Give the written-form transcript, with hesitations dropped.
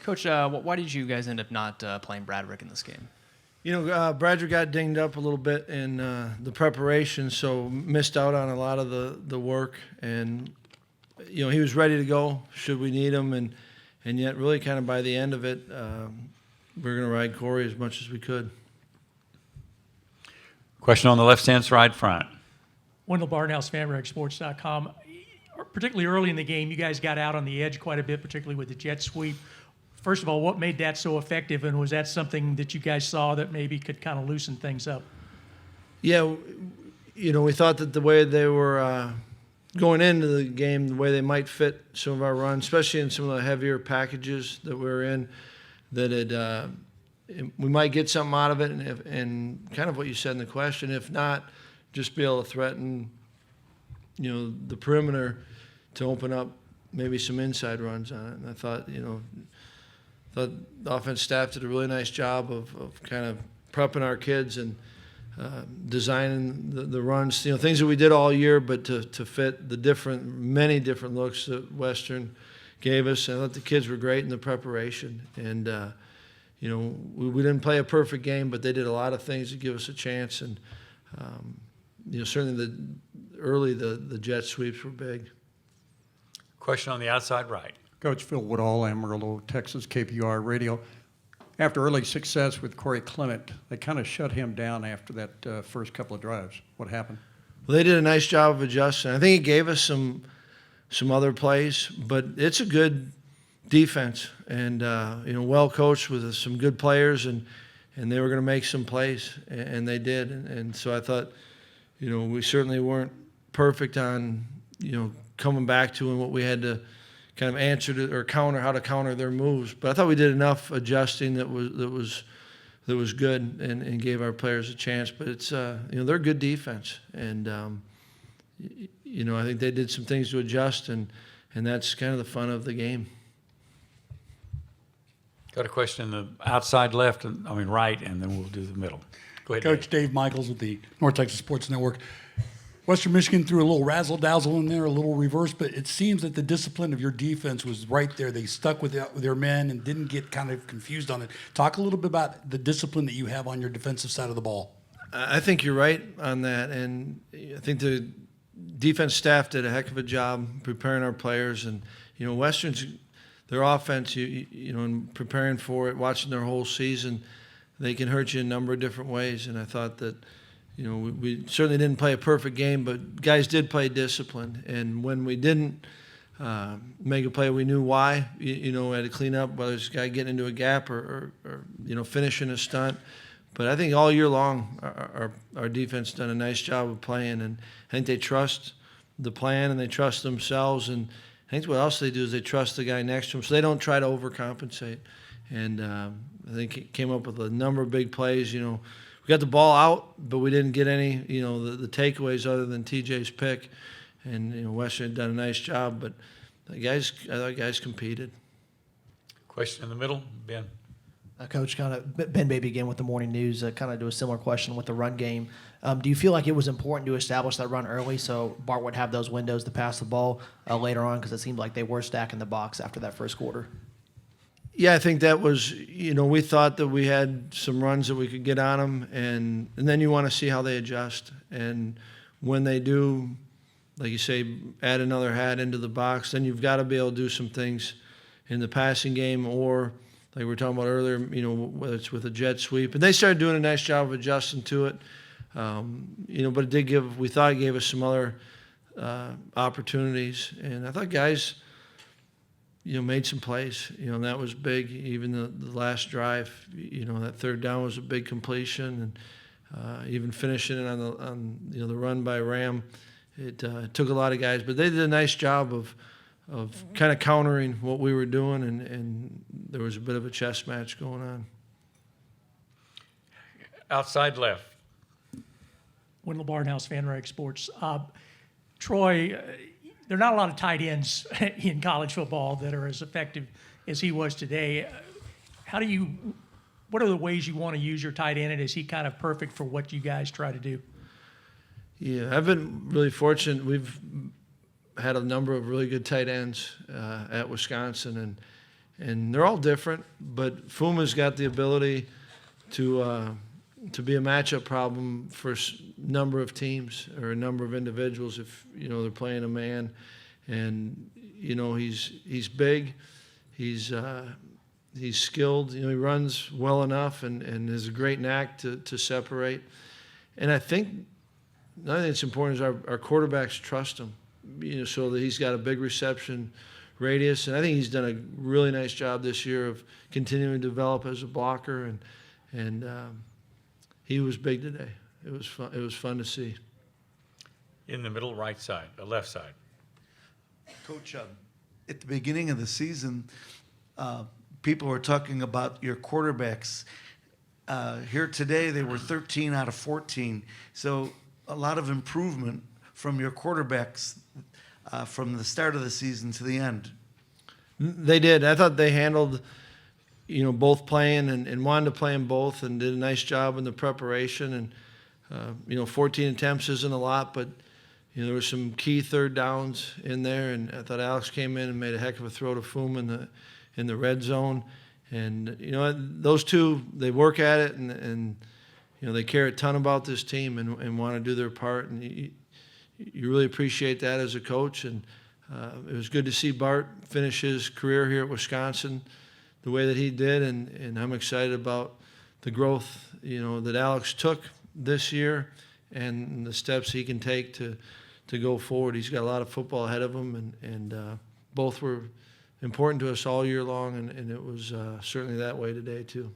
Coach, why did you guys end up not playing Bradrick in this game? Bradrick got dinged up a little bit in the preparation, so missed out on a lot of the work. And, he was ready to go should we need him. And yet really kind of by the end of it, we're going to ride Corey as much as we could. Question on the left-hand side front. Wendell Barnhouse, FanRagSports.com. Particularly early in the game, you guys got out on the edge quite a bit, particularly with the jet sweep. First of all, what made that so effective, and was that something that you guys saw that maybe could kind of loosen things up? Yeah, we thought that the way they were going into the game, the way they might fit some of our runs, especially in some of the heavier packages that we were in, that we might get something out of it, and kind of what you said in the question. If not, just be able to threaten, the perimeter to open up maybe some inside runs on it. And I thought, the offense staff did a really nice job of kind of prepping our kids and designing the runs, things that we did all year, but to fit the many different looks that Western gave us. And I thought the kids were great in the preparation. And, we didn't play a perfect game, but they did a lot of things to give us a chance. And, certainly the jet sweeps were big. Question on the outside right. Coach Phil Woodall, Amarillo, Texas, KPR Radio. After early success with Corey Clement, they kind of shut him down after that first couple of drives. What happened? Well, they did a nice job of adjusting. I think it gave us some other plays, but it's a good defense and, well coached with some good players, and they were going to make some plays, and they did. And so I thought, we certainly weren't perfect on, coming back to and what we had to kind of answer to or counter, how to counter their moves. But I thought we did enough adjusting that was good and gave our players a chance. But it's they're a good defense, and I think they did some things to adjust, and that's kind of the fun of the game. Got a question in the outside left, right, and then we'll do the middle. Go ahead, Coach Dave Michaels with the North Texas Sports Network. Western Michigan threw a little razzle-dazzle in there, a little reverse, but it seems that the discipline of your defense was right there. They stuck with their men and didn't get kind of confused on it. Talk a little bit about the discipline that you have on your defensive side of the ball. I think you're right on that, and I think the defense staff did a heck of a job preparing our players. And Western's their offense, in preparing for it, watching their whole season, they can hurt you in a number of different ways. And I thought that. We certainly didn't play a perfect game, but guys did play discipline. And when we didn't make a play, we knew why. We had to clean up, whether it's a guy getting into a gap or finishing a stunt. But I think all year long, our defense done a nice job of playing. And I think they trust the plan and they trust themselves. And I think what else they do is they trust the guy next to them, so they don't try to overcompensate. And I think it came up with a number of big plays. We got the ball out, but we didn't get any, the takeaways other than TJ's pick. And, Western had done a nice job, but I thought guys competed. Question in the middle, Ben. Coach, kind of Ben Baby again with the Morning News, kind of do a similar question with the run game. Do you feel like it was important to establish that run early so Bart would have those windows to pass the ball later on, because it seemed like they were stacking the box after that first quarter? Yeah, I think that was, we thought that we had some runs that we could get on them, and then you want to see how they adjust. And when they do, like you say, add another hat into the box, then you've got to be able to do some things in the passing game, or like we were talking about earlier, whether it's with a jet sweep. And they started doing a nice job of adjusting to it. But it did we thought it gave us some other opportunities. And I thought guys, made some plays, and that was big. Even the last drive, that third down was a big completion, and even finishing it on the run by Ram, it took a lot of guys, but they did a nice job of kind of countering what we were doing, and there was a bit of a chess match going on. Outside left. Wendell Barnhouse, FanRag Sports. Troy, there are not a lot of tight ends in college football that are as effective as he was today. What are the ways you want to use your tight end, and is he kind of perfect for what you guys try to do? Yeah, I've been really fortunate. We've had a number of really good tight ends at Wisconsin, and they're all different. But Fuma's got the ability to be a matchup problem for a number of teams or a number of individuals if they're playing a man. And he's big, he's skilled. He runs well enough and has a great knack to separate. And I think another thing that's important is our quarterbacks trust him, so that he's got a big reception radius. And I think he's done a really nice job this year of continuing to develop as a blocker. And he was big today. It was fun. It was fun to see. In the middle right side, the left side. Coach, at the beginning of the season, people were talking about your quarterbacks. Here today, they were 13 out of 14. So a lot of improvement from your quarterbacks from the start of the season to the end. They did. I thought they handled, both playing and wanted to play them both and did a nice job in the preparation. And, 14 attempts isn't a lot, but there were some key third downs in there, and I thought Alex came in and made a heck of a throw to Fuma in the red zone. And those two, they work at it, and they care a ton about this team and want to do their part. And you really appreciate that as a coach. And it was good to see Bart finish his career here at Wisconsin the way that he did, and I'm excited about the growth that Alex took this year and the steps he can take to go forward. He's got a lot of football ahead of him, and both were important to us all year long, and it was certainly that way today too.